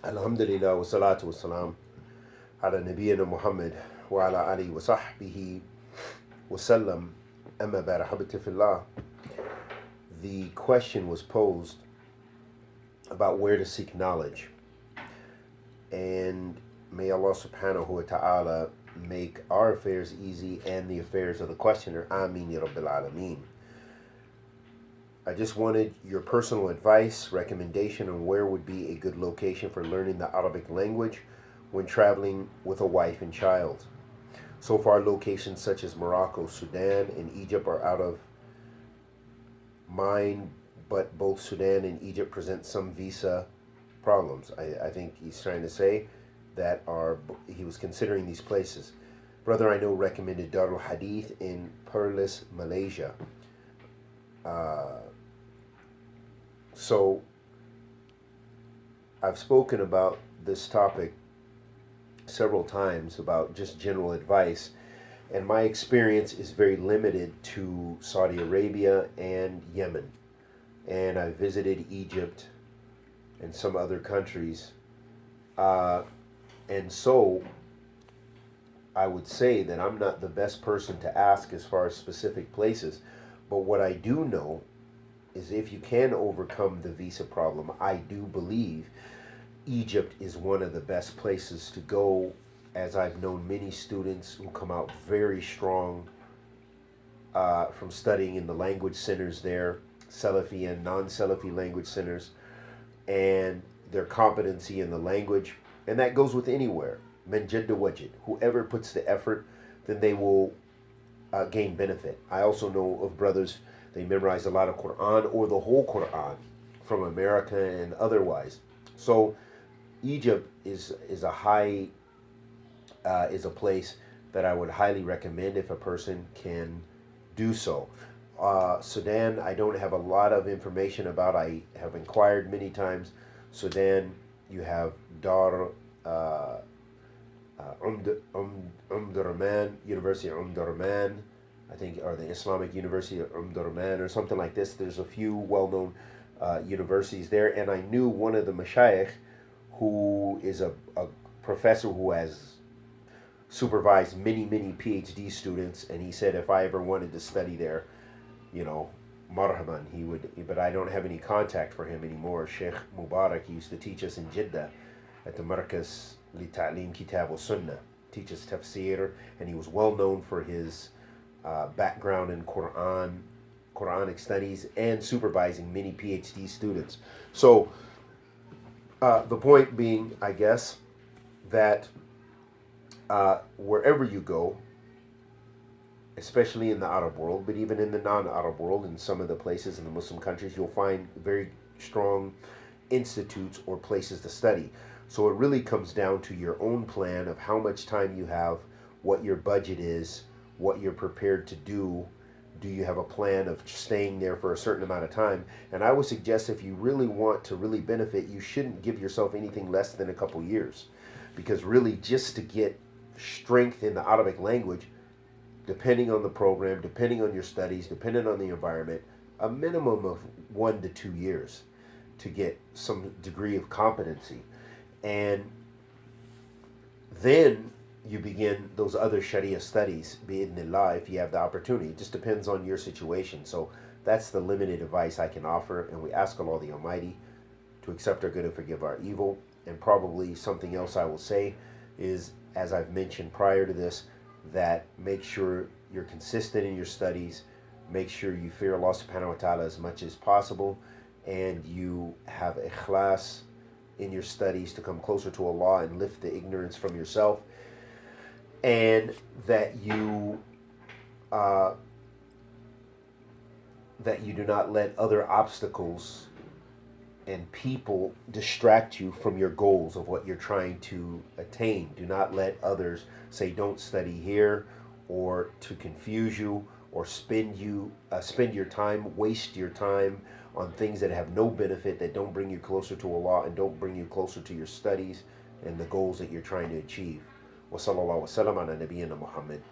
Alhamdulillah wa salatu wa salam ala nabiyyina Muhammad wa ala alihi wa sahbihi wa sallam. Amma ba'da, habibti fillah. The question was posed about where to seek knowledge. And may Allah subhanahu wa ta'ala make our affairs easy and the affairs of the questioner. Ameen ya Rabbil Alameen. I just wanted your personal advice, recommendation on where would be a good location for learning the Arabic language when traveling with a wife and child. So far, locations such as Morocco, Sudan, and Egypt are out of mind, but both Sudan and Egypt present some visa problems. I think he's trying to say that he was considering these places. Brother I know recommended Darul Hadith in Perlis, Malaysia. So I've spoken about this topic several times about just general advice, and my experience is very limited to Saudi Arabia and Yemen. And I visited Egypt and some other countries. And so I would say that I'm not the best person to ask as far as specific places. But what I do know is if you can overcome the visa problem, I do believe Egypt is one of the best places to go, as I've known many students who come out very strong from studying in the language centers there, Salafi and non-Salafi language centers, and their competency in the language. And that goes with anywhere. Men jadda wajid. Whoever puts the effort, then they will gain benefit. I also know of brothers, they memorize a lot of Quran or the whole Quran from America and otherwise. So Egypt is a place that I would highly recommend if a person can do so. Sudan, I don't have a lot of information about. I have inquired many times. Sudan, you have Dar Umdurman, University of Umdurman, I think, or the Islamic University of Umdurman or something like this. There's a few well-known universities there, and I knew one of the mashayikh who is a professor who has supervised many PhD students, and he said if I ever wanted to study there, marhaban, he would, but I don't have any contact for him anymore. Sheikh Mubarak, he used to teach us in Jeddah at the Markaz li Ta'lim Kitab wa Sunnah, teach us tafsir, and he was well known for his background in Quranic studies and supervising many PhD students. So the point being, I guess, that wherever you go, especially in the Arab world, but even in the non-Arab world, in some of the places in the Muslim countries, you'll find very strong institutes or places to study. So it really comes down to your own plan of how much time you have, what your budget is, what you're prepared to do. Do you have a plan of staying there for a certain amount of time? And I would suggest if you really want to really benefit, you shouldn't give yourself anything less than a couple years. Because really just to get strength in the Arabic language, depending on the program, depending on your studies, depending on the environment, a minimum of 1 to 2 years to get some degree of competency. And then you begin those other Sharia studies, bi'idhnillah, if you have the opportunity. It just depends on your situation. So that's the limited advice I can offer. And we ask Allah the Almighty to accept our good and forgive our evil. And probably something else I will say is, as I've mentioned prior to this, that make sure you're consistent in your studies, make sure you fear Allah subhanahu wa ta'ala as much as possible, and you have ikhlas in your studies to come closer to Allah and lift the ignorance from yourself, and that you do not let other obstacles and people distract you from your goals of what you're trying to attain. Do not let others say don't study here, or to confuse you, or spend your time, waste your time on things that have no benefit, that don't bring you closer to Allah and don't bring you closer to your studies and the goals that you're trying to achieve. Wa sallallahu wa sallam ala nabiyyina Muhammad.